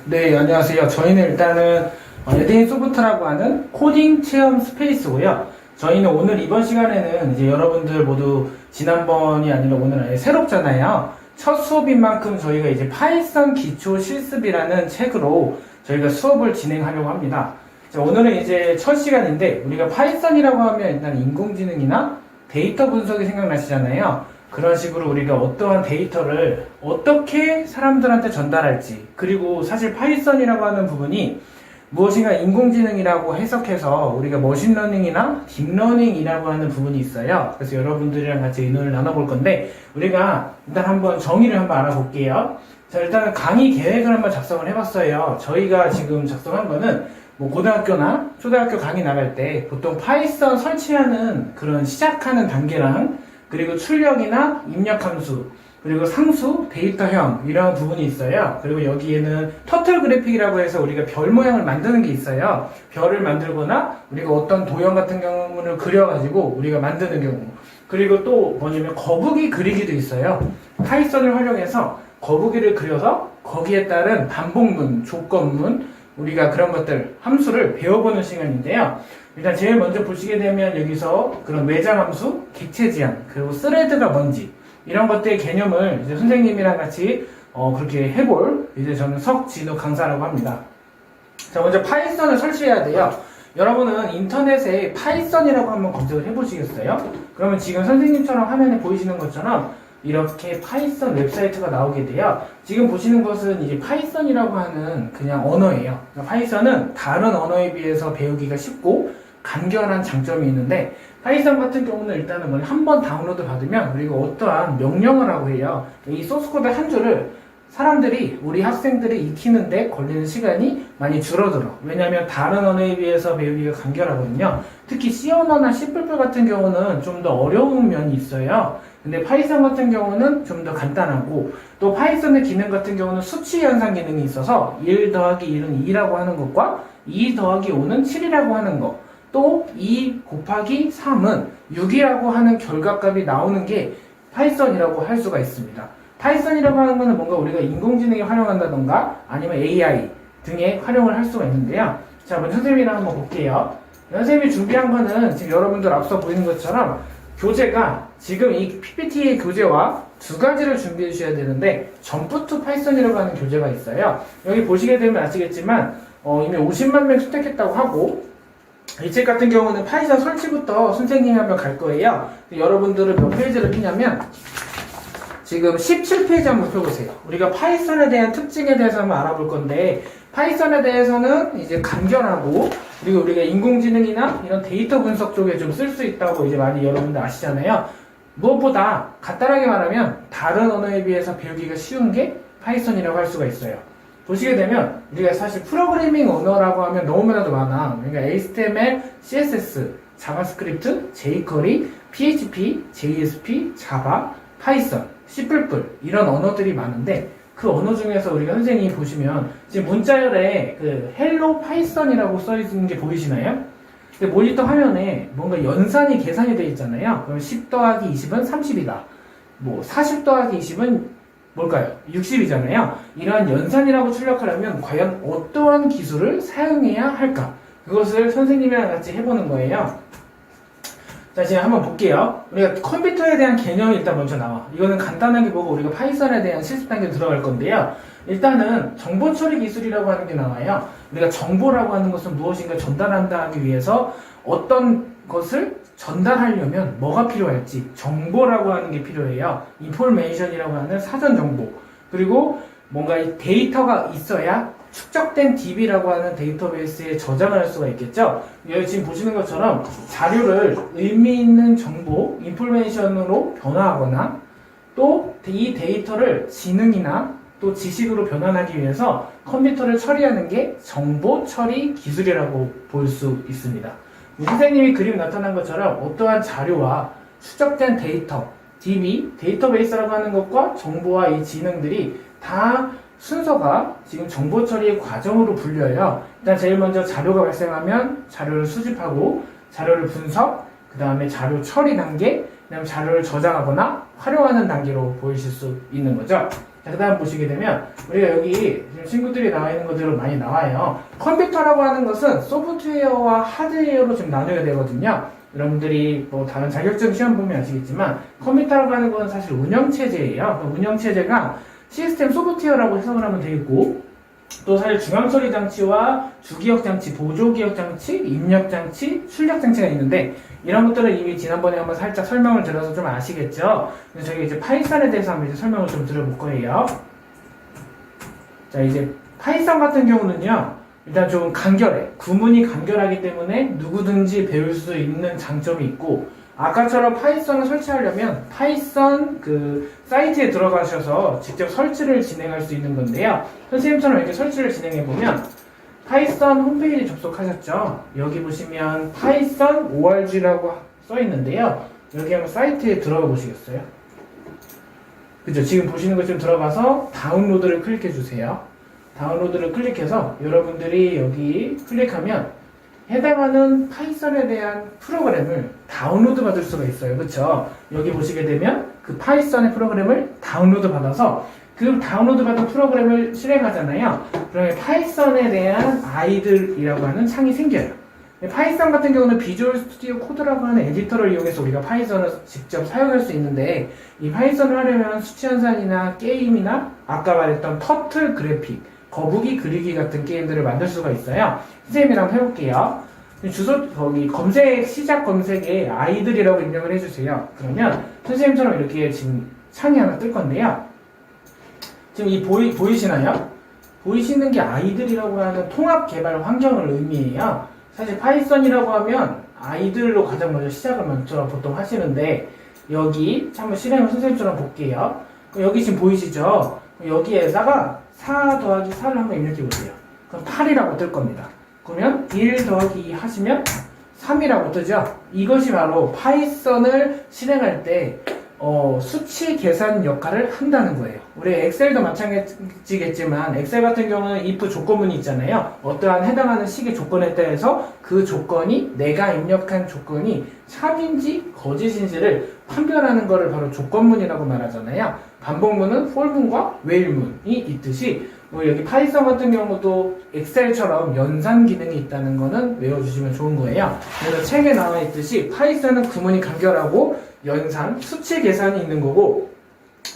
네, 안녕하세요. 저희는 일단은 에드인 소프트라고 하는 코딩 체험 스페이스고요. 저희는 오늘 이번 시간에는 이제 여러분들 모두 지난번이 아니라 오늘 아예 새롭잖아요. 첫 수업인 만큼 저희가 이제 파이썬 기초 실습이라는 책으로 저희가 수업을 진행하려고 합니다. 자, 오늘은 이제 첫 시간인데 우리가 파이썬이라고 하면 일단 인공지능이나 데이터 분석이 생각나시잖아요. 그런 식으로 우리가 어떠한 데이터를 어떻게 사람들한테 전달할지, 그리고 사실 파이썬이라고 하는 부분이 무엇인가 인공지능이라고 해석해서 우리가 머신러닝이나 딥러닝이라고 하는 부분이 있어요. 그래서 여러분들이랑 같이 의논을 나눠볼 건데 우리가 일단 한번 정의를 한번 알아볼게요. 자, 일단은 강의 계획을 한번 작성을 해봤어요. 저희가 지금 작성한 거는 뭐 고등학교나 초등학교 강의 나갈 때 보통 파이썬 설치하는 그런 시작하는 단계랑 그리고 출력이나 입력 함수, 그리고 상수, 데이터형 이런 부분이 있어요. 그리고 여기에는 터틀 그래픽이라고 해서 우리가 별 모양을 만드는 게 있어요. 별을 만들거나 우리가 어떤 도형 같은 경우를 그려가지고 우리가 만드는 경우, 그리고 또 뭐냐면 거북이 그리기도 있어요. 파이썬을 활용해서 거북이를 그려서 거기에 따른 반복문, 조건문, 우리가 그런 것들 함수를 배워보는 시간인데요. 일단 제일 먼저 보시게 되면 여기서 그런 외장 함수, 객체 지향, 그리고 스레드가 뭔지 이런 것들의 개념을 이제 선생님이랑 같이 그렇게 해볼 이제 저는 석진우 강사라고 합니다. 자, 먼저 파이썬을 설치해야 돼요. 여러분은 인터넷에 파이썬이라고 한번 검색을 해보시겠어요? 그러면 지금 선생님처럼 화면에 보이시는 것처럼 이렇게 파이썬 웹사이트가 나오게 돼요. 지금 보시는 것은 이제 파이썬이라고 하는 그냥 언어예요. 그러니까 파이썬은 다른 언어에 비해서 배우기가 쉽고 간결한 장점이 있는데, 파이썬 같은 경우는 일단은 한번 다운로드 받으면 그리고 어떠한 명령을 하고 해요. 이 소스코드 한 줄을 사람들이, 우리 학생들이 익히는데 걸리는 시간이 많이 줄어들어. 왜냐하면 다른 언어에 비해서 배우기가 간결하거든요. 특히 C 언어나 C++ 같은 경우는 좀 더 어려운 면이 있어요. 근데 파이썬 같은 경우는 좀 더 간단하고, 또 파이썬의 기능 같은 경우는 수치 연산 기능이 있어서 1 더하기 1은 2라고 하는 것과 2 더하기 5는 7이라고 하는 것, 또 2 곱하기 3은 6이라고 하는 결과값이 나오는 게 파이썬이라고 할 수가 있습니다. 파이썬이라고 하는 것은 뭔가 우리가 인공지능에 활용한다던가 아니면 AI 등에 활용을 할 수가 있는데요. 자, 먼저 선생님이랑 한번 볼게요. 선생님이 준비한 거는 지금 여러분들 앞서 보이는 것처럼 교재가 지금 이 PPT의 교재와 두 가지를 준비해 주셔야 되는데, 점프 투 파이썬이라고 하는 교재가 있어요. 여기 보시게 되면 아시겠지만 이미 50만 명 수택했다고 하고, 이 책 같은 경우는 파이썬 설치부터 선생님이 한번 갈 거예요. 여러분들은 몇 페이지를 피냐면 지금 17페이지 한번 펴보세요. 우리가 파이썬에 대한 특징에 대해서 한번 알아볼 건데, 파이썬에 대해서는 이제 간결하고, 그리고 우리가 인공지능이나 이런 데이터 분석 쪽에 좀 쓸 수 있다고 이제 많이 여러분들 아시잖아요. 무엇보다 간단하게 말하면 다른 언어에 비해서 배우기가 쉬운 게 파이썬이라고 할 수가 있어요. 보시게 되면 우리가 사실 프로그래밍 언어라고 하면 너무나도 많아. 그러니까 HTML, CSS, 자바스크립트, jQuery, PHP, JSP, 자바, 파이썬, C++ 이런 언어들이 많은데, 그 언어 중에서 우리가 선생님이 보시면 지금 문자열에 그 헬로 파이썬이라고 써있는 게 보이시나요? 근데 모니터 화면에 뭔가 연산이 계산이 되어 있잖아요. 그럼 10 더하기 20은 30이다. 뭐 40 더하기 20은 뭘까요? 60이잖아요. 이러한 연산이라고 출력하려면 과연 어떠한 기술을 사용해야 할까? 그것을 선생님이랑 같이 해보는 거예요. 자, 지금 한번 볼게요. 우리가 컴퓨터에 대한 개념이 일단 먼저 나와. 이거는 간단하게 보고 우리가 파이썬에 대한 실습 단계로 들어갈 건데요. 일단은 정보 처리 기술이라고 하는 게 나와요. 우리가 정보라고 하는 것은 무엇인가 전달한다 하기 위해서 어떤 것을 전달하려면 뭐가 필요할지 정보라고 하는 게 필요해요. 인포메이션이라고 하는 사전 정보. 그리고 뭔가 이 데이터가 있어야 축적된 DB라고 하는 데이터베이스에 저장을 할 수가 있겠죠. 여기 지금 보시는 것처럼 자료를 의미 있는 정보, 인포메이션으로 변화하거나, 또 이 데이터를 지능이나 또 지식으로 변환하기 위해서 컴퓨터를 처리하는 게 정보 처리 기술이라고 볼 수 있습니다. 선생님이 그림 나타난 것처럼 어떠한 자료와 축적된 데이터, DB, 데이터베이스라고 하는 것과 정보와 이 지능들이 다 순서가 지금 정보 처리의 과정으로 불려요. 일단 제일 먼저 자료가 발생하면 자료를 수집하고, 자료를 분석, 그 다음에 자료 처리 단계, 그 다음에 자료를 저장하거나 활용하는 단계로 보이실 수 있는 거죠. 자, 그 다음 보시게 되면 우리가 여기 지금 친구들이 나와 있는 것대로 많이 나와요. 컴퓨터라고 하는 것은 소프트웨어와 하드웨어로 좀 나눠야 되거든요. 여러분들이 뭐 다른 자격증 시험 보면 아시겠지만 컴퓨터라고 하는 건 사실 운영체제예요. 운영체제가 시스템 소프트웨어라고 해석을 하면 되겠고, 또 사실 중앙처리 장치와 주기억 장치, 보조기억 장치, 입력 장치, 출력 장치가 있는데, 이런 것들은 이미 지난번에 한번 살짝 설명을 드려서 좀 아시겠죠? 그래서 저희 이제 파이썬에 대해서 한번 이제 설명을 좀 드려볼 거예요. 자, 이제 파이썬 같은 경우는요, 일단 좀 간결해. 구문이 간결하기 때문에 누구든지 배울 수 있는 장점이 있고, 아까처럼 파이썬을 설치하려면 파이썬 그 사이트에 들어가셔서 직접 설치를 진행할 수 있는 건데요. 선생님처럼 이렇게 설치를 진행해보면 파이썬 홈페이지 접속하셨죠? 여기 보시면 파이썬 org라고 써 있는데요. 여기 한번 사이트에 들어가 보시겠어요? 그죠? 지금 보시는 것처럼 들어가서 다운로드를 클릭해 주세요. 다운로드를 클릭해서 여러분들이 여기 클릭하면 해당하는 파이썬에 대한 프로그램을 다운로드 받을 수가 있어요. 그쵸? 여기 보시게 되면 그 파이썬의 프로그램을 다운로드 받아서 그 다운로드 받은 프로그램을 실행하잖아요. 그러면 파이썬에 대한 아이들이라고 하는 창이 생겨요. 파이썬 같은 경우는 비주얼 스튜디오 코드라고 하는 에디터를 이용해서 우리가 파이썬을 직접 사용할 수 있는데, 이 파이썬을 하려면 수치연산이나 게임이나 아까 말했던 터틀 그래픽, 거북이 그리기 같은 게임들을 만들 수가 있어요. 선생님이랑 한번 해볼게요. 주소 거기 검색 시작 검색에 아이들이라고 입력을 해주세요. 그러면 선생님처럼 이렇게 지금 창이 하나 뜰 건데요. 지금 이 보이시나요? 보이시는 게 아이들이라고 하는 통합 개발 환경을 의미해요. 사실 파이썬이라고 하면 아이들로 가장 먼저 시작을 먼저 보통 하시는데, 여기 한번 실행을 선생님처럼 볼게요. 여기 지금 보이시죠? 여기에다가 4 더하기 4를 한번 입력해 보세요. 그럼 8이라고 뜰 겁니다. 그러면 1 더하기 2 하시면 3이라고 뜨죠? 이것이 바로 파이썬을 실행할 때 수치 계산 역할을 한다는 거예요. 우리 엑셀도 마찬가지겠지만 엑셀 같은 경우는 if 조건문이 있잖아요. 어떠한 해당하는 식의 조건에 대해서 그 조건이 내가 입력한 조건이 참인지 거짓인지를 판별하는 것을 바로 조건문이라고 말하잖아요. 반복문은 for문과 while문이 있듯이 여기 파이썬 같은 경우도 엑셀처럼 연산 기능이 있다는 거는 외워주시면 좋은 거예요. 그래서 책에 나와 있듯이 파이썬은 구문이 간결하고 연산, 수치 계산이 있는 거고,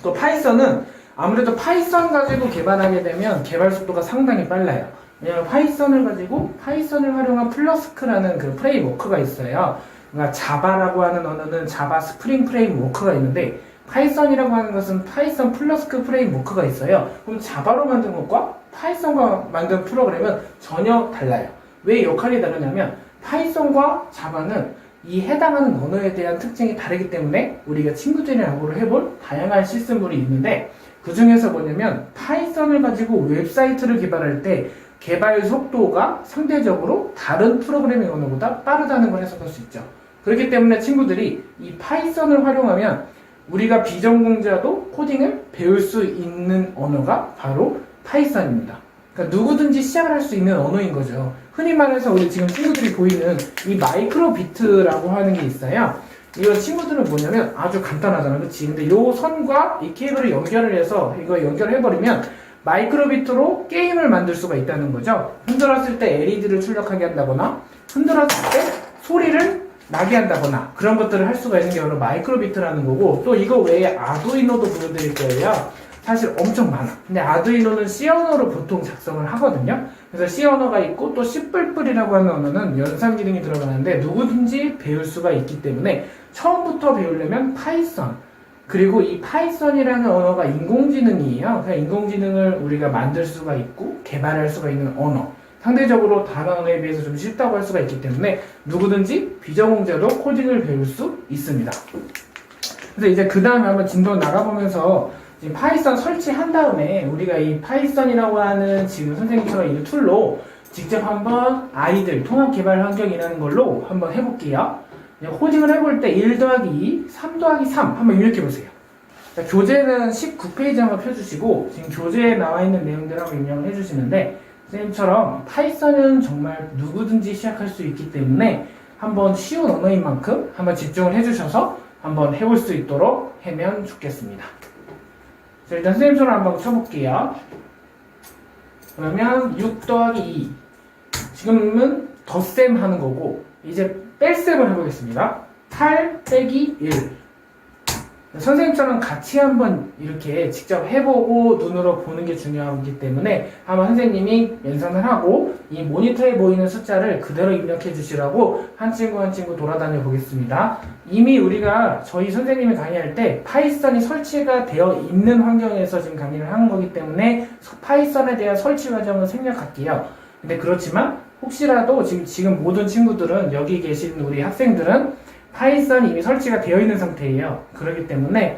또 파이썬은 아무래도 파이썬 가지고 개발하게 되면 개발 속도가 상당히 빨라요. 왜냐면 파이썬을 가지고 파이썬을 활용한 플러스크라는 그 프레임워크가 있어요. 그러니까 자바라고 하는 언어는 자바 스프링 프레임워크가 있는데, 파이썬이라고 하는 것은 파이썬 플러스크 프레임워크가 있어요. 그럼 자바로 만든 것과 파이썬과 만든 프로그램은 전혀 달라요. 왜 역할이 다르냐면 파이썬과 자바는 이 해당하는 언어에 대한 특징이 다르기 때문에 우리가 친구들이랑 야구를 해볼 다양한 시스템들이 있는데, 그 중에서 뭐냐면 파이썬을 가지고 웹사이트를 개발할 때 개발 속도가 상대적으로 다른 프로그래밍 언어보다 빠르다는 걸 해석할 수 있죠. 그렇기 때문에 친구들이 이 파이썬을 활용하면 우리가 비전공자도 코딩을 배울 수 있는 언어가 바로 파이썬입니다. 그러니까 누구든지 시작을 할 수 있는 언어인 거죠. 흔히 말해서 우리 지금 친구들이 보이는 이 마이크로비트라고 하는 게 있어요. 이거 친구들은 뭐냐면 아주 간단하잖아, 그치? 근데 요 선과 이 케이블을 연결을 해서 이거 연결해버리면 마이크로비트로 게임을 만들 수가 있다는 거죠. 흔들었을 때 LED를 출력하게 한다거나, 흔들었을 때 소리를 나게 한다거나, 그런 것들을 할 수가 있는 게 바로 마이크로비트라는 거고, 또 이거 외에 아두이노도 보여드릴 거예요. 사실 엄청 많아. 근데 아두이노는 C 언어로 보통 작성을 하거든요. 그래서 C 언어가 있고, 또 C++이라고 하는 언어는 연산 기능이 들어가는데 누구든지 배울 수가 있기 때문에 처음부터 배우려면 파이썬, 그리고 이 파이썬이라는 언어가 인공지능이에요. 그래서 인공지능을 우리가 만들 수가 있고 개발할 수가 있는 언어, 상대적으로 다른 언어에 비해서 좀 쉽다고 할 수가 있기 때문에 누구든지 비전공자도 코딩을 배울 수 있습니다. 그래서 이제 그 다음에 한번 진도 나가보면서 지금 파이썬 설치한 다음에 우리가 이 파이썬이라고 하는 지금 선생님처럼 이 툴로 직접 한번 아이들 통합 개발 환경이라는 걸로 한번 해볼게요. 코딩을 해볼 때 1 더하기 2, 3 더하기 3 한번 입력해보세요. 교재는 19페이지 한번 펴주시고 지금 교재에 나와 있는 내용들 한번 입력을 해주시는데, 선생님처럼 파이썬은 정말 누구든지 시작할 수 있기 때문에 한번 쉬운 언어인 만큼 한번 집중을 해주셔서 한번 해볼 수 있도록 하면 좋겠습니다. 자, 일단 선생님 손을 한번 쳐볼게요. 그러면 6 더하기 2. 지금은 덧셈 하는 거고, 이제 뺄셈을 해보겠습니다. 8 빼기 1. 선생님처럼 같이 한번 이렇게 직접 해보고 눈으로 보는 게 중요하기 때문에 한번 선생님이 연산을 하고 이 모니터에 보이는 숫자를 그대로 입력해 주시라고 한 친구 한 친구 돌아다녀 보겠습니다. 이미 우리가 저희 선생님이 강의할 때 파이썬이 설치가 되어 있는 환경에서 지금 강의를 하는 거기 때문에 파이썬에 대한 설치 과정을 생략할게요. 근데 그렇지만 혹시라도 지금 모든 친구들은 여기 계신 우리 학생들은 파이썬이 이미 설치가 되어 있는 상태예요. 그렇기 때문에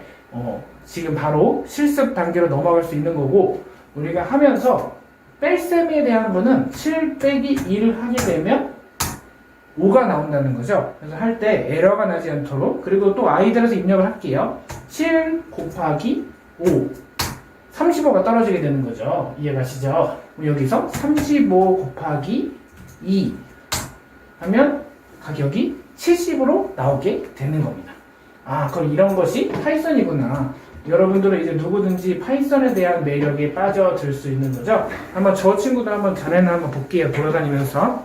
지금 바로 실습 단계로 넘어갈 수 있는 거고, 우리가 하면서 뺄셈에 대한 거는 7 빼기 2를 하게 되면 5가 나온다는 거죠. 그래서 할 때 에러가 나지 않도록, 그리고 또 아이들에서 입력을 할게요. 7 곱하기 5 35가 떨어지게 되는 거죠. 이해가시죠? 여기서 35 곱하기 2 하면 가격이 70으로 나오게 되는 겁니다. 아, 그럼 이런 것이 파이썬이구나. 여러분들은 이제 누구든지 파이썬에 대한 매력에 빠져들 수 있는 거죠. 한번 저 친구들 한번 자네나 한번 볼게요. 돌아다니면서.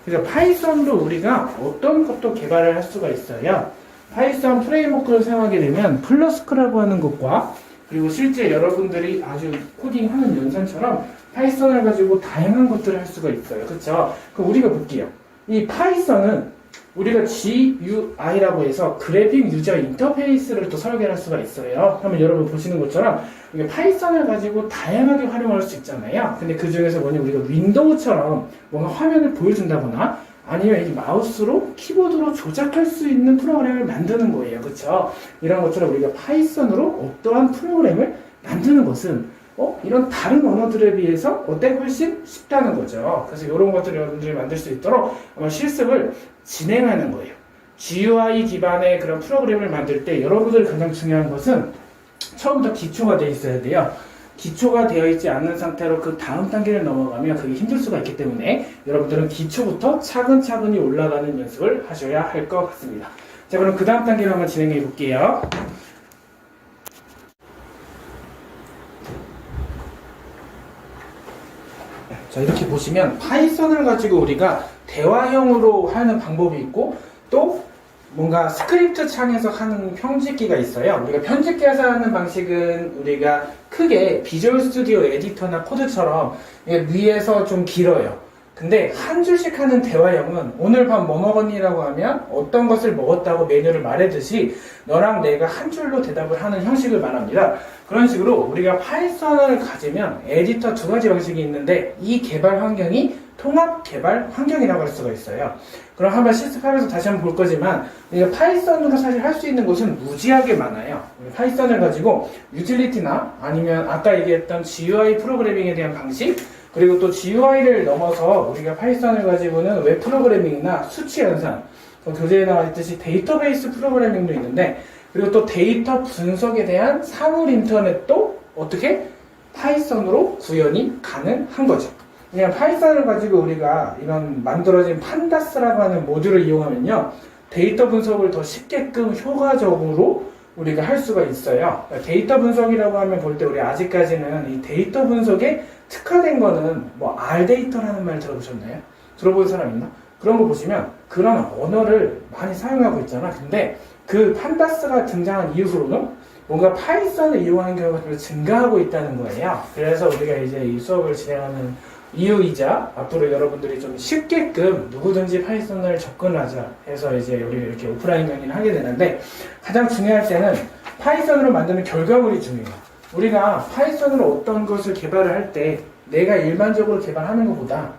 그래서 파이썬도 우리가 어떤 것도 개발을 할 수가 있어요. 파이썬 프레임워크를 사용하게 되면 플러스크라고 하는 것과, 그리고 실제 여러분들이 아주 코딩하는 연산처럼 파이썬을 가지고 다양한 것들을 할 수가 있어요. 그렇죠? 그럼 우리가 볼게요. 이 파이썬은 우리가 GUI라고 해서 그래픽 유저 인터페이스를 또 설계할 수가 있어요. 한번 여러분 보시는 것처럼 이게 파이썬을 가지고 다양하게 활용할 수 있잖아요. 근데 그 중에서 뭐냐, 우리가 윈도우처럼 뭔가 화면을 보여준다거나 아니면 이 마우스로 키보드로 조작할 수 있는 프로그램을 만드는 거예요. 그렇죠? 이런 것처럼 우리가 파이썬으로 어떠한 프로그램을 만드는 것은 이런 다른 언어들에 비해서 훨씬 쉽다는 거죠. 그래서 이런 것들을 여러분들이 만들 수 있도록 아마 실습을 진행하는 거예요. GUI 기반의 그런 프로그램을 만들 때 여러분들이 가장 중요한 것은 처음부터 기초가 되어 있어야 돼요. 기초가 되어 있지 않는 상태로 그 다음 단계를 넘어가면 그게 힘들 수가 있기 때문에 여러분들은 기초부터 차근차근히 올라가는 연습을 하셔야 할 것 같습니다. 자, 그럼 그 다음 단계를 한번 진행해 볼게요. 자, 이렇게 보시면 파이썬을 가지고 우리가 대화형으로 하는 방법이 있고, 또 뭔가 스크립트 창에서 하는 편집기가 있어요. 우리가 편집기에서 하는 방식은 우리가 크게 비주얼 스튜디오 에디터나 코드처럼 위에서 좀 길어요. 근데 한 줄씩 하는 대화형은 오늘 밤 뭐 먹었니라고 하면 어떤 것을 먹었다고 메뉴를 말하듯이 너랑 내가 한 줄로 대답을 하는 형식을 말합니다. 그런 식으로 우리가 파이썬을 가지면 에디터 두 가지 방식이 있는데 이 개발 환경이 통합 개발 환경이라고 할 수가 있어요. 그럼 한번 실습하면서 다시 한번 볼 거지만 우리가 파이썬으로 사실 할 수 있는 것은 무지하게 많아요. 파이썬을 가지고 유틸리티나 아니면 아까 얘기했던 GUI 프로그래밍에 대한 방식, 그리고 또 GUI를 넘어서 우리가 파이썬을 가지고는 웹 프로그래밍이나 수치 연산, 교재에 나와 있듯이 데이터베이스 프로그래밍도 있는데, 그리고 또 데이터 분석에 대한 사물 인터넷도 어떻게 파이썬으로 구현이 가능한 거죠. 그냥 파이썬을 가지고 우리가 이런 만들어진 판다스라고 하는 모듈을 이용하면요, 데이터 분석을 더 쉽게끔 효과적으로 우리가 할 수가 있어요. 데이터 분석이라고 하면 볼 때 우리 아직까지는 이 데이터 분석에 특화된 거는 뭐 R 데이터라는 말 들어보셨나요? 들어본 사람 있나? 그런 거 보시면 그런 언어를 많이 사용하고 있잖아. 근데 그 판다스가 등장한 이후로는 뭔가 파이썬을 이용하는 경우가 좀 증가하고 있다는 거예요. 그래서 우리가 이제 이 수업을 진행하는 이유이자 앞으로 여러분들이 좀 쉽게끔 누구든지 파이썬을 접근하자 해서 이제 우리 이렇게 오프라인 강의를 하게 되는데, 가장 중요할 때는 파이썬으로 만드는 결과물이 중요해요. 우리가 파이썬으로 어떤 것을 개발을 할 때 내가 일반적으로 개발하는 것보다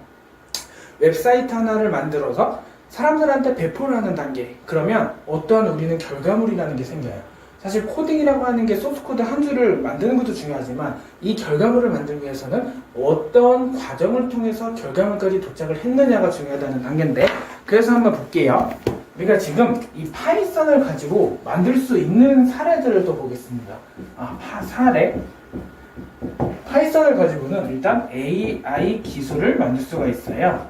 웹사이트 하나를 만들어서 사람들한테 배포를 하는 단계, 그러면 어떠한 우리는 결과물이라는 게 생겨요. 사실 코딩이라고 하는 게 소스코드 한 줄을 만드는 것도 중요하지만 이 결과물을 만들기 위해서는 어떤 과정을 통해서 결과물까지 도착을 했느냐가 중요하다는 단계인데, 그래서 한번 볼게요. 우리가 지금 이 파이썬을 가지고 만들 수 있는 사례들을 또 보겠습니다. 사례. 파이썬을 가지고는 일단 AI 기술을 만들 수가 있어요.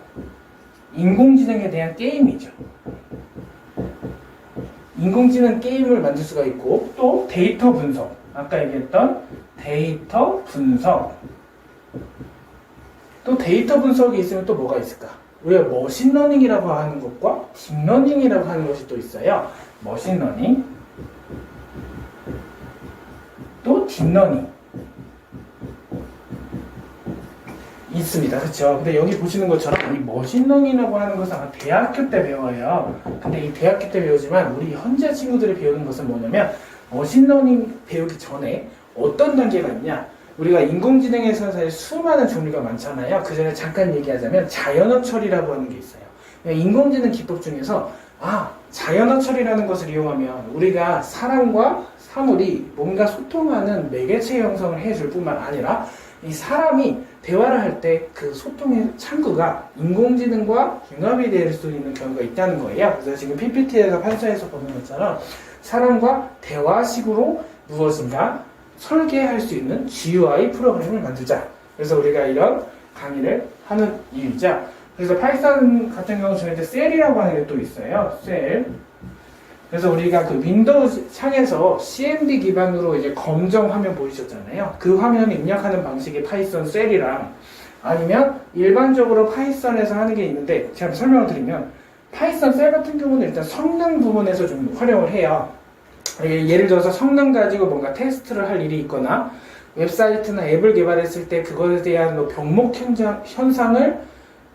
인공지능에 대한 게임이죠. 인공지능 게임을 만들 수가 있고, 또 데이터 분석, 아까 얘기했던 데이터 분석. 또 데이터 분석이 있으면 또 뭐가 있을까? 우리가 머신러닝이라고 하는 것과 딥러닝이라고 하는 것이 또 있어요. 머신러닝, 또 딥러닝 있습니다. 그렇죠? 근데 여기 보시는 것처럼 이 머신러닝이라고 하는 것은 아마 대학교 때 배워요. 근데 이 대학교 때 배우지만 우리 현재 친구들이 배우는 것은 뭐냐면 머신러닝 배우기 전에 어떤 단계가 있냐? 우리가 인공지능에서는 사실 수많은 종류가 많잖아요. 그 전에 잠깐 얘기하자면 자연어 처리라고 하는 게 있어요. 인공지능 기법 중에서 자연어 처리라는 것을 이용하면 우리가 사람과 사물이 뭔가 소통하는 매개체 형성을 해줄 뿐만 아니라 이 사람이 대화를 할 때 그 소통의 창구가 인공지능과 융합이 될 수 있는 경우가 있다는 거예요. 그래서 지금 PPT에서 판사에서 보는 것처럼 사람과 대화식으로 무엇인가 설계할 수 있는 GUI 프로그램을 만들자. 그래서 우리가 이런 강의를 하는 이유이자, 그래서 파이썬 같은 경우 중에 셀이라고 하는 게 또 있어요. 셀. 그래서 우리가 그 윈도우 창에서 CMD 기반으로 이제 검정 화면 보이셨잖아요. 그 화면을 입력하는 방식이 파이썬 셀이랑, 아니면 일반적으로 파이썬에서 하는 게 있는데, 제가 설명을 드리면 파이썬 셀 같은 경우는 일단 성능 부분에서 좀 활용을 해요. 예를 들어서 성능 가지고 뭔가 테스트를 할 일이 있거나 웹사이트나 앱을 개발했을 때 그것에 대한 뭐 병목 현상을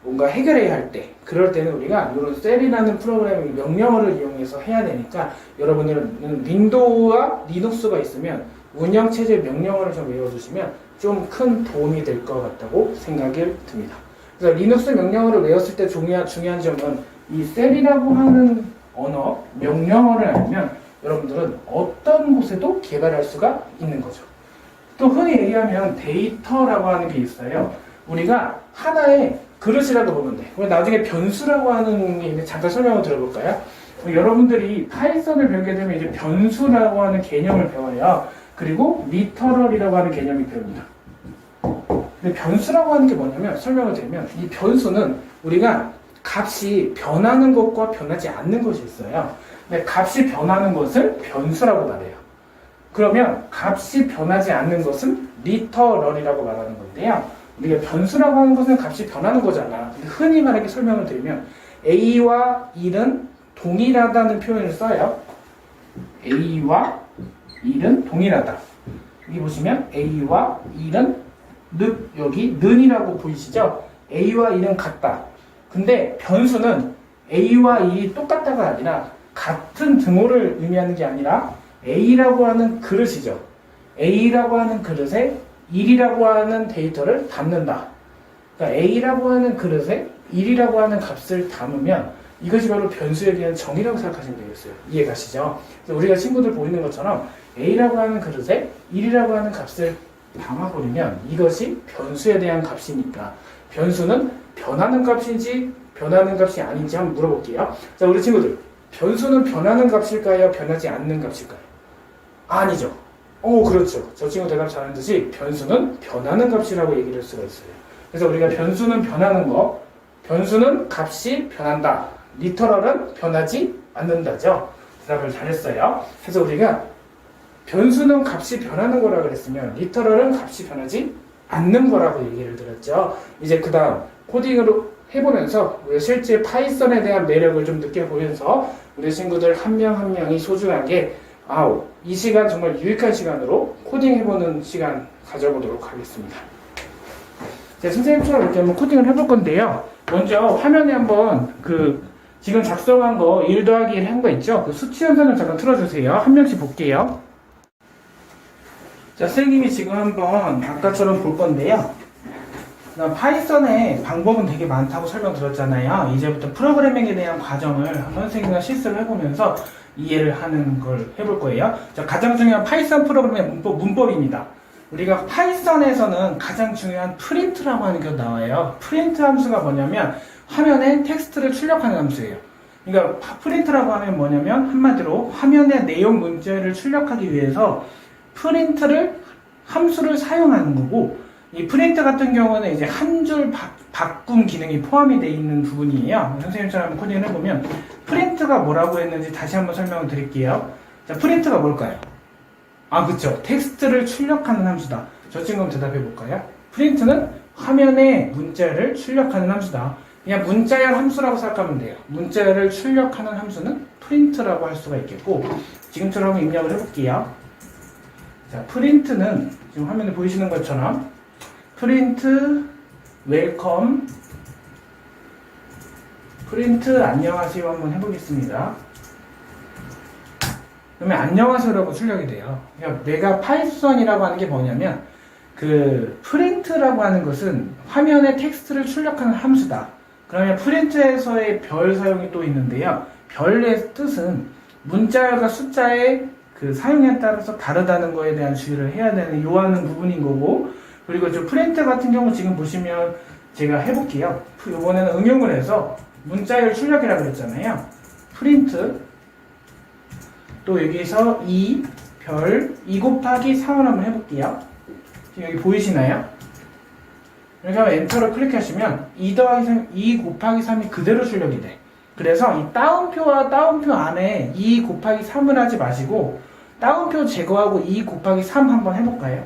뭔가 해결해야 할 때, 그럴 때는 우리가 이런 셀이라는 프로그램 명령어를 이용해서 해야 되니까, 여러분들은 윈도우와 리눅스가 있으면 운영체제 명령어를 좀 외워두시면 좀 큰 도움이 될 것 같다고 생각이 듭니다. 그래서 리눅스 명령어를 외웠을 때 중요한 점은 이 셀이라고 하는 언어 명령어를 알면 여러분들은 어떤 곳에도 개발할 수가 있는 거죠. 또 흔히 얘기하면 데이터라고 하는 게 있어요. 우리가 하나의 그릇이라도 보면 돼. 나중에 변수라고 하는 게 있는데 잠깐 설명을 들어볼까요? 여러분들이 파이썬을 배우게 되면 이제 변수라고 하는 개념을 배워요. 그리고 리터럴이라고 하는 개념이 배웁니다. 근데 변수라고 하는 게 뭐냐면, 설명을 드리면 이 변수는 우리가 값이 변하는 것과 변하지 않는 것이 있어요. 근데 값이 변하는 것을 변수라고 말해요. 그러면 값이 변하지 않는 것은 리터럴이라고 말하는 건데요. 우리가 변수라고 하는 것은 값이 변하는 거잖아. 근데 흔히 말하게 설명을 드리면 A와 1은 동일하다는 표현을 써요. A와 1은 동일하다. 여기 보시면 A와 1은 여기 는이라고 보이시죠? A와 1은 같다. 근데 변수는 A와 1이 똑같다가 아니라 같은 등호를 의미하는 게 아니라 A라고 하는 그릇이죠. A라고 하는 그릇에 1이라고 하는 데이터를 담는다. 그러니까 A라고 하는 그릇에 1이라고 하는 값을 담으면 이것이 바로 변수에 대한 정의라고 생각하시면 되겠어요. 이해가시죠? 우리가 친구들 보이는 것처럼 A라고 하는 그릇에 1이라고 하는 값을 담아버리면 이것이 변수에 대한 값이니까, 변수는 변하는 값인지 변하는 값이 아닌지 한번 물어볼게요. 자, 우리 친구들, 변수는 변하는 값일까요? 변하지 않는 값일까요? 아니죠. 그렇죠. 저 친구 대답 잘하는 듯이 변수는 변하는 값이라고 얘기를 할 수가 있어요. 그래서 우리가 변수는 변하는 거, 변수는 값이 변한다. 리터럴은 변하지 않는다죠. 대답을 잘했어요. 그래서 우리가 변수는 값이 변하는 거라 그랬으면 리터럴은 값이 변하지 않는 거라고 얘기를 드렸죠. 이제 그 다음 코딩으로 해보면서 우리 실제 파이썬에 대한 매력을 좀 느껴보면서 우리 친구들 한 명 한 명이 소중하게 이 시간 정말 유익한 시간으로 코딩 해보는 시간 가져보도록 하겠습니다. 선생님처럼 이렇게 한번 코딩을 해볼 건데요. 먼저 화면에 한번 지금 작성한 거 1 더하기 1 한 거 있죠? 그 수치 현상을 잠깐 틀어주세요. 한 명씩 볼게요. 자, 선생님이 지금 한번 아까처럼 볼 건데요. 파이썬의 방법은 되게 많다고 설명드렸잖아요. 이제부터 프로그래밍에 대한 과정을 한번 선생님과 실습을 해보면서 이해를 하는 걸 해볼 거예요. 자, 가장 중요한 파이썬 프로그램의 문법입니다. 우리가 파이썬에서는 가장 중요한 프린트라고 하는 게 나와요. 프린트 함수가 뭐냐면 화면에 텍스트를 출력하는 함수예요. 그러니까 프린트라고 하면 뭐냐면 한마디로 화면에 내용 문자를 출력하기 위해서 프린트를 함수를 사용하는 거고, 이 프린트 같은 경우는 이제 한 줄 바꿈 기능이 포함이 되어 있는 부분이에요. 선생님처럼 코딩을 해보면 프린트가 뭐라고 했는지 다시 한번 설명을 드릴게요. 자, 프린트가 뭘까요? 그쵸. 텍스트를 출력하는 함수다. 저 친구 대답해 볼까요? 프린트는 화면에 문자를 출력하는 함수다. 그냥 문자열 함수라고 생각하면 돼요. 문자열을 출력하는 함수는 프린트라고 할 수가 있겠고, 지금처럼 입력을 해볼게요. 자, 프린트는 지금 화면에 보이시는 것처럼 프린트 웰컴, 프린트 안녕하세요 한번 해보겠습니다. 그러면 안녕하세요라고 출력이 돼요. 그러니까 내가 파이썬이라고 하는 게 뭐냐면 그 프린트라고 하는 것은 화면에 텍스트를 출력하는 함수다. 그러면 프린트에서의 별 사용이 또 있는데요. 별의 뜻은 문자열과 숫자의 그 사용에 따라서 다르다는 거에 대한 주의를 해야 되는 요하는 부분인 거고, 그리고 저 프린트 같은 경우 지금 보시면 제가 해볼게요. 이번에는 응용을 해서 문자열 출력이라고 그랬잖아요. 프린트 또 여기서 2 곱하기 3을 한번 해볼게요. 지금 여기 보이시나요? 이렇게 하면 엔터를 클릭하시면 2 곱하기 3이 그대로 출력이 돼. 그래서 이 따옴표와 따옴표 안에 2 곱하기 3을 하지 마시고 따옴표 제거하고 2 곱하기 3 한번 해볼까요?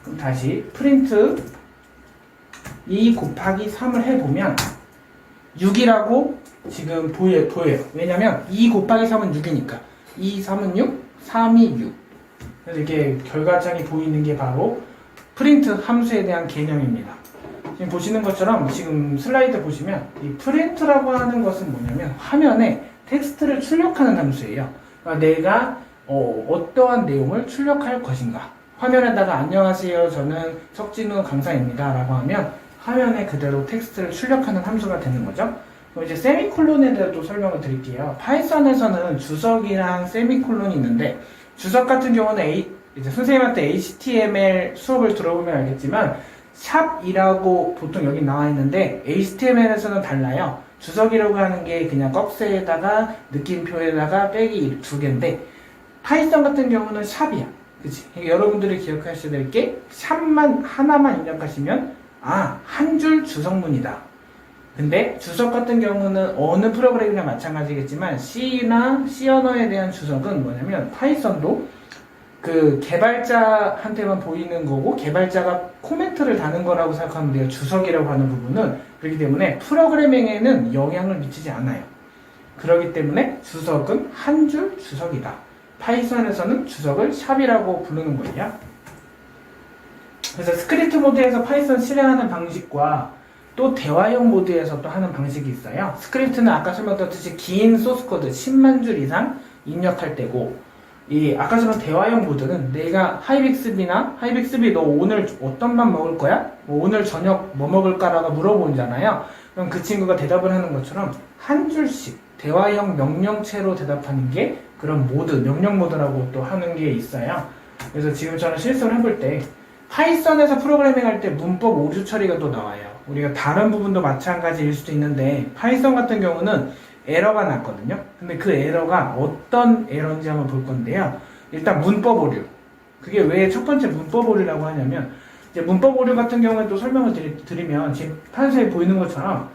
그럼 다시 프린트 2 곱하기 3을 해보면 6이라고 지금 보여요. 왜냐면 2 곱하기 3은 6이니까 2, 3은 6, 3이 6. 그래서 이렇게 결과창이 보이는 게 바로 프린트 함수에 대한 개념입니다. 지금 보시는 것처럼 지금 슬라이드 보시면 이 프린트라고 하는 것은 뭐냐면 화면에 텍스트를 출력하는 함수예요. 그러니까 내가 어떠한 내용을 출력할 것인가. 화면에다가 안녕하세요, 저는 석진우 강사입니다 라고 하면 화면에 그대로 텍스트를 출력하는 함수가 되는 거죠. 그럼 이제 세미콜론에 대해 또 설명을 드릴게요. 파이썬에서는 주석이랑 세미콜론이 있는데, 주석 같은 경우는 이제 선생님한테 HTML 수업을 들어보면 알겠지만 샵이라고 보통 여기 나와 있는데 HTML에서는 달라요. 주석이라고 하는 게 그냥 꺽쇠에다가 느낌표에다가 빼기 두 개인데 파이썬 같은 경우는 샵이야. 그치? 그러니까 여러분들이 기억하셔야 될 게 샵만 하나만 입력하시면 한 줄 주석문이다. 근데 주석 같은 경우는 어느 프로그램이나 마찬가지겠지만 C나 C 언어에 대한 주석은 뭐냐면 파이썬도 그 개발자한테만 보이는 거고 개발자가 코멘트를 다는 거라고 생각하면 돼요. 주석이라고 하는 부분은. 그렇기 때문에 프로그래밍에는 영향을 미치지 않아요. 그렇기 때문에 주석은 한 줄 주석이다. 파이썬에서는 주석을 샵이라고 부르는 거예요. 그래서 스크립트 모드에서 파이썬 실행하는 방식과 또 대화형 모드에서 또 하는 방식이 있어요. 스크립트는 아까 설명드렸듯이 긴 소스코드 10만 줄 이상 입력할 때고, 이 아까 전에 대화형 모드는 내가 하이빅스비 너 오늘 어떤 밥 먹을 거야? 뭐 오늘 저녁 뭐 먹을까라고 물어보잖아요. 그럼 그 친구가 대답을 하는 것처럼 한 줄씩 대화형 명령체로 대답하는 게 그런 모드, 명령 모드라고 또 하는 게 있어요. 그래서 지금 저는 실습을 해볼 때 파이썬에서 프로그래밍 할 때 문법 오류 처리가 또 나와요. 우리가 다른 부분도 마찬가지일 수도 있는데 파이썬 같은 경우는 에러가 났거든요. 근데 그 에러가 어떤 에러인지 한번 볼 건데요. 일단 문법 오류. 그게 왜 첫 번째 문법 오류라고 하냐면, 이제 문법 오류 같은 경우에 또 설명을 드리면 지금 판서에 보이는 것처럼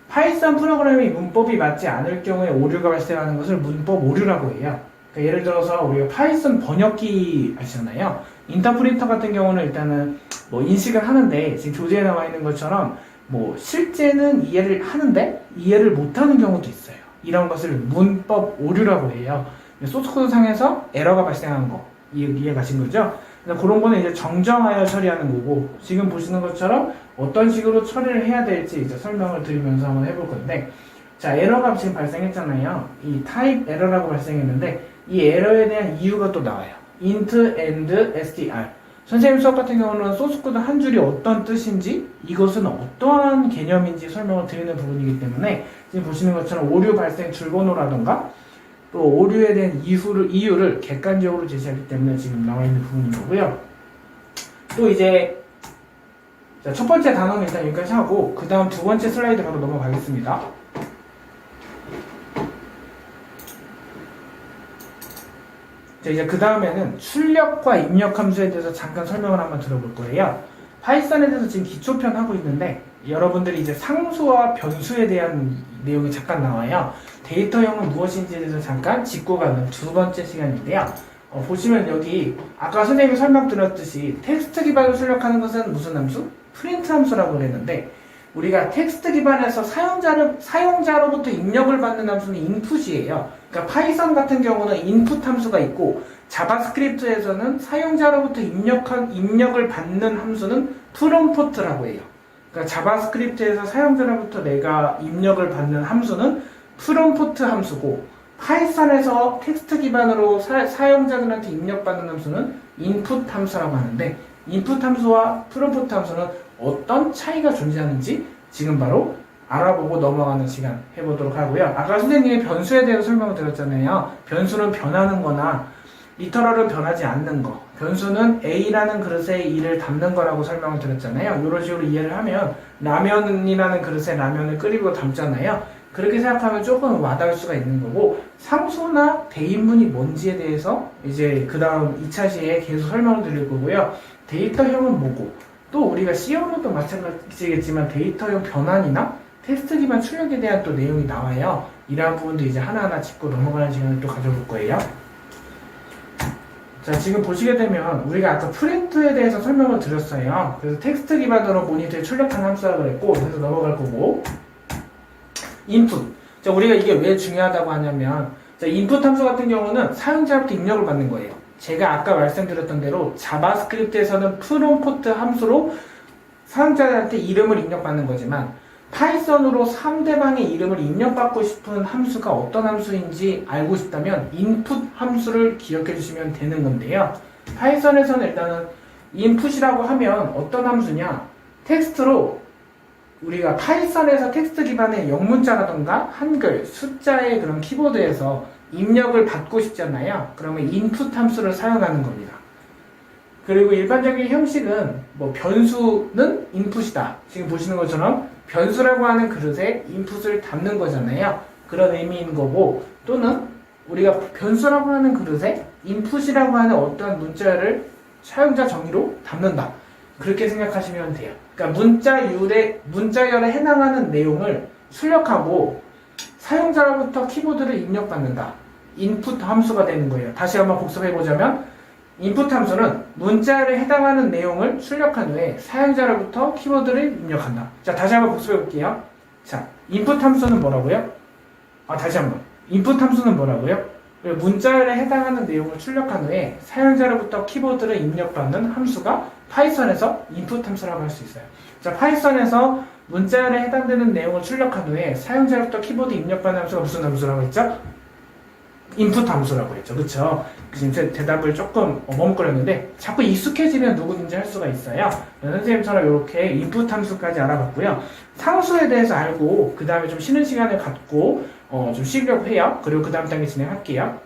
파이썬 프로그램이 문법이 맞지 않을 경우에 오류가 발생하는 것을 문법 오류라고 해요. 그러니까 예를 들어서 우리가 파이썬 번역기 아시잖아요. 인터프리터 같은 경우는 일단은 뭐 인식을 하는데 지금 교재에 나와 있는 것처럼 뭐 실제는 이해를 하는데 이해를 못하는 경우도 있어요. 이런 것을 문법 오류라고 해요. 소스코드 상에서 에러가 발생한 거 이해 가신 거죠? 그런 거는 이제 정정하여 처리하는 거고, 지금 보시는 것처럼 어떤 식으로 처리를 해야 될지 이제 설명을 드리면서 한번 해볼 건데, 자, 에러가 지금 발생했잖아요. 이 타입 에러라고 발생했는데 이 에러에 대한 이유가 또 나와요. int and str. 선생님 수업 같은 경우는 소스코드 한 줄이 어떤 뜻인지, 이것은 어떠한 개념인지 설명을 드리는 부분이기 때문에 지금 보시는 것처럼 오류 발생 줄번호라던가 또 오류에 대한 이유를 객관적으로 제시하기 때문에 지금 나와 있는 부분인 거고요. 또 이제 첫 번째 단어는 일단 여기까지 하고 그 다음 두 번째 슬라이드 바로 넘어가겠습니다. 자, 이제 그 다음에는 출력과 입력 함수에 대해서 잠깐 설명을 한번 들어볼 거예요. 파이썬에 대해서 지금 기초편 하고 있는데 여러분들이 이제 상수와 변수에 대한 내용이 잠깐 나와요. 데이터형은 무엇인지에 대해서 잠깐 짚고 가는 두 번째 시간인데요. 보시면 여기 아까 선생님이 설명드렸듯이 텍스트 기반으로 출력하는 것은 무슨 함수? 프린트 함수라고 그랬는데 우리가 텍스트 기반에서 사용자로부터 입력을 받는 함수는 인풋이에요. 그러니까 파이썬 같은 경우는 인풋 함수가 있고 자바스크립트에서는 사용자로부터 입력을 받는 함수는 프롬프트라고 해요. 그러니까 자바스크립트에서 사용자로부터 내가 입력을 받는 함수는 프롬프트 함수고 파이썬에서 텍스트 기반으로 사용자들한테 입력받는 함수는 인풋 함수라고 하는데 인풋 함수와 프롬프트 함수는 어떤 차이가 존재하는지 지금 바로 알아보고 넘어가는 시간 해보도록 하고요. 아까 선생님이 변수에 대해서 설명을 드렸잖아요. 변수는 변하는 거나 리터럴은 변하지 않는 거. 변수는 A라는 그릇에 E를 담는 거라고 설명을 드렸잖아요. 이런 식으로 이해를 하면 라면이라는 그릇에 라면을 끓이고 담잖아요. 그렇게 생각하면 조금 와닿을 수가 있는 거고 상수나 대인문이 뭔지에 대해서 이제 그 다음 2차 시에 계속 설명을 드릴 거고요. 데이터형은 뭐고 또 우리가 C형도 마찬가지겠지만 데이터형 변환이나 텍스트 기반 출력에 대한 또 내용이 나와요. 이러한 부분도 이제 하나하나 짚고 넘어가는 시간을 또 가져볼 거예요. 자, 지금 보시게 되면 우리가 아까 프린트에 대해서 설명을 드렸어요. 그래서 텍스트 기반으로 모니터에 출력한 함수라고 그랬고 그래서 넘어갈 거고 인풋. 자, 우리가 이게 왜 중요하다고 하냐면 자, 인풋 함수 같은 경우는 사용자로부터 입력을 받는 거예요. 제가 아까 말씀드렸던 대로 자바스크립트에서는 프롬프트 함수로 사용자한테 이름을 입력받는 거지만 파이썬으로 상대방의 이름을 입력받고 싶은 함수가 어떤 함수인지 알고 싶다면 인풋 함수를 기억해 주시면 되는 건데요. 파이썬에서는 일단은 인풋이라고 하면 어떤 함수냐? 텍스트로 우리가 파이썬에서 텍스트 기반의 영문자라던가 한글, 숫자의 그런 키보드에서 입력을 받고 싶잖아요. 그러면 인풋 함수를 사용하는 겁니다. 그리고 일반적인 형식은 뭐 변수는 인풋이다. 지금 보시는 것처럼 변수라고 하는 그릇에 인풋을 담는 거잖아요. 그런 의미인 거고 또는 우리가 변수라고 하는 그릇에 인풋이라고 하는 어떠한 문자열을 사용자 정의로 담는다. 그렇게 생각하시면 돼요. 그러니까 문자열에 해당하는 내용을 출력하고 사용자로부터 키보드를 입력받는다. 인풋 함수가 되는 거예요. 다시 한번 복습해보자면 인풋 함수는 문자열에 해당하는 내용을 출력한 후에 사용자로부터 키보드를 입력한다. 자, 다시 한번 복습해볼게요. 자, 인풋 함수는 뭐라고요? 다시 한번. 인풋 함수는 뭐라고요? 문자열에 해당하는 내용을 출력한 후에 사용자로부터 키보드를 입력받는 함수가 파이썬에서 인풋 함수라고 할 수 있어요. 자, 파이썬에서 문자열에 해당되는 내용을 출력한 후에 사용자로부터 키보드 입력받는 함수가 무슨 함수라고 했죠? 인풋 함수라고 했죠. 그쵸? 지금 대답을 조금 머뭇거렸는데 자꾸 익숙해지면 누구든지 할 수가 있어요. 선생님처럼 이렇게 인풋 함수까지 알아봤고요. 상수에 대해서 알고 그 다음에 좀 쉬는 시간을 갖고 좀 쉬려고 해요. 그리고 그 다음 단계 진행할게요.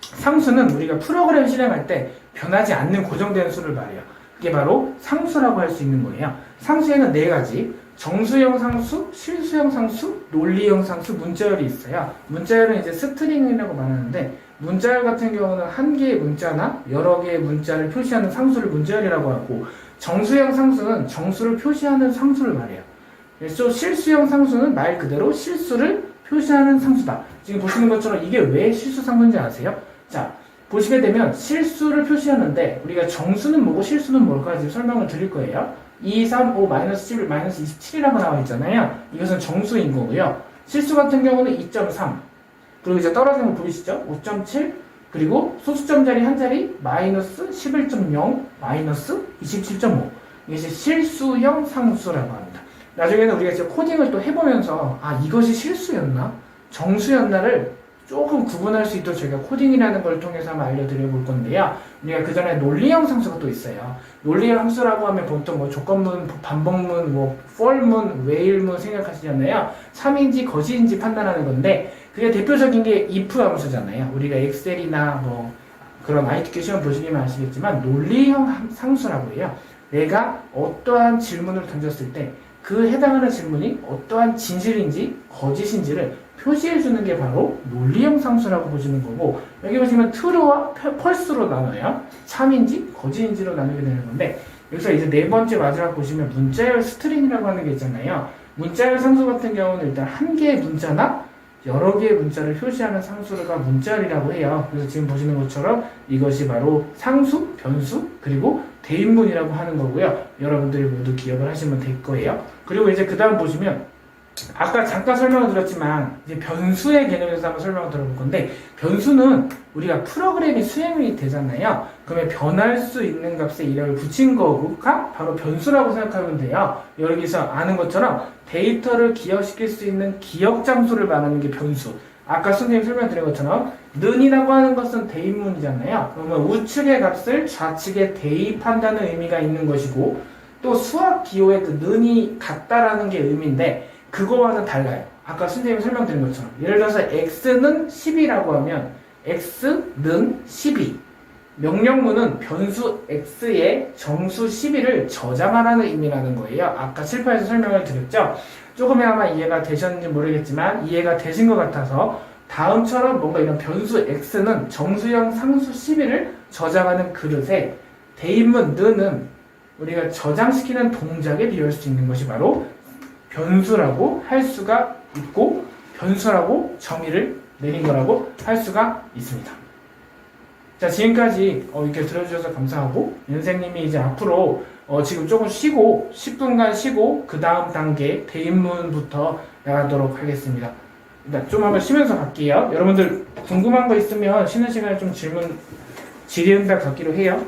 상수는 우리가 프로그램 실행할 때 변하지 않는 고정된 수를 말해요. 그게 바로 상수라고 할 수 있는 거예요. 상수에는 네 가지 정수형 상수, 실수형 상수, 논리형 상수, 문자열이 있어요. 문자열은 이제 스트링이라고 말하는데 문자열 같은 경우는 한 개의 문자나 여러 개의 문자를 표시하는 상수를 문자열이라고 하고 정수형 상수는 정수를 표시하는 상수를 말해요. 그래서 실수형 상수는 말 그대로 실수를 표시하는 상수다. 지금 보시는 것처럼 이게 왜 실수 상수인지 아세요? 자, 보시게 되면 실수를 표시하는데 우리가 정수는 뭐고 실수는 뭘까 지금 설명을 드릴 거예요. 2, 3, 5, 마이너스 11, 마이너스 27이라고 나와 있잖아요. 이것은 정수인 거고요. 실수 같은 경우는 2.3 그리고 이제 떨어지는 거 보이시죠? 5.7 그리고 소수점 자리 한 자리 마이너스 11.0 마이너스 27.5 이것이 실수형 상수라고 합니다. 나중에는 우리가 이제 코딩을 또 해보면서 이것이 실수였나? 정수였나를 조금 구분할 수 있도록 저희가 코딩이라는 걸 통해서 한번 알려드려 볼 건데요. 우리가 그 전에 논리형 상수가 또 있어요. 논리형 함수라고 하면 보통 뭐 조건문, 반복문, 뭐 for문, while문 생각하시잖아요. 참인지 거짓인지 판단하는 건데 그게 대표적인 게 if 함수잖아요. 우리가 엑셀이나 뭐 그런 ITQ 시험 보시면 아시겠지만 논리형 상수라고 해요. 내가 어떠한 질문을 던졌을 때 그 해당하는 질문이 어떠한 진실인지 거짓인지를 표시해주는 게 바로 논리형 상수라고 보시는 거고 여기 보시면 true와 false로 나눠요. 참인지 거짓인지로 나누게 되는 건데 여기서 이제 네 번째 마지막 보시면 문자열 스트링이라고 하는 게 있잖아요. 문자열 상수 같은 경우는 일단 한 개의 문자나 여러 개의 문자를 표시하는 상수가 문자리라고 해요. 그래서 지금 보시는 것처럼 이것이 바로 상수, 변수, 그리고 대인문이라고 하는 거고요. 여러분들이 모두 기억을 하시면 될 거예요. 그리고 이제 그 다음 보시면 아까 잠깐 설명을 드렸지만 이제 변수의 개념에서 한번 설명을 들어볼 건데, 변수는 우리가 프로그램이 수행이 되잖아요. 그러면 변할 수 있는 값에 이름을 붙인 거가 바로 변수라고 생각하면 돼요. 여기서 아는 것처럼 데이터를 기억시킬 수 있는 기억 장소를 말하는 게 변수. 아까 선생님 설명드린 것처럼 는이라고 하는 것은 대입문이잖아요. 그러면 우측의 값을 좌측에 대입한다는 의미가 있는 것이고, 또 수학 기호에 그 는이 같다라는 게 의미인데 그거와는 달라요. 아까 선생님이 설명드린 것처럼 예를 들어서 x는 10이라고 하면 x는 12, 명령문은 변수 x의 정수 12를 저장하라는 의미라는 거예요. 아까 7파에서 설명을 드렸죠. 조금이나마 이해가 되셨는지 모르겠지만 이해가 되신 것 같아서 다음처럼 뭔가 이런 변수 x는 정수형 상수 12를 저장하는 그릇에 대입문 는은 우리가 저장시키는 동작에 비유할 수 있는 것이 바로 변수라고 할 수가 있고, 변수라고 정의를 내린 거라고 할 수가 있습니다. 자, 지금까지 이렇게 들어주셔서 감사하고, 선생님이 이제 앞으로 지금 조금 쉬고 10분간 쉬고 그 다음 단계 대입문부터 나가도록 하겠습니다. 일단 좀 한번 쉬면서 갈게요. 여러분들 궁금한 거 있으면 쉬는 시간에 좀 질의응답 갖기로 해요.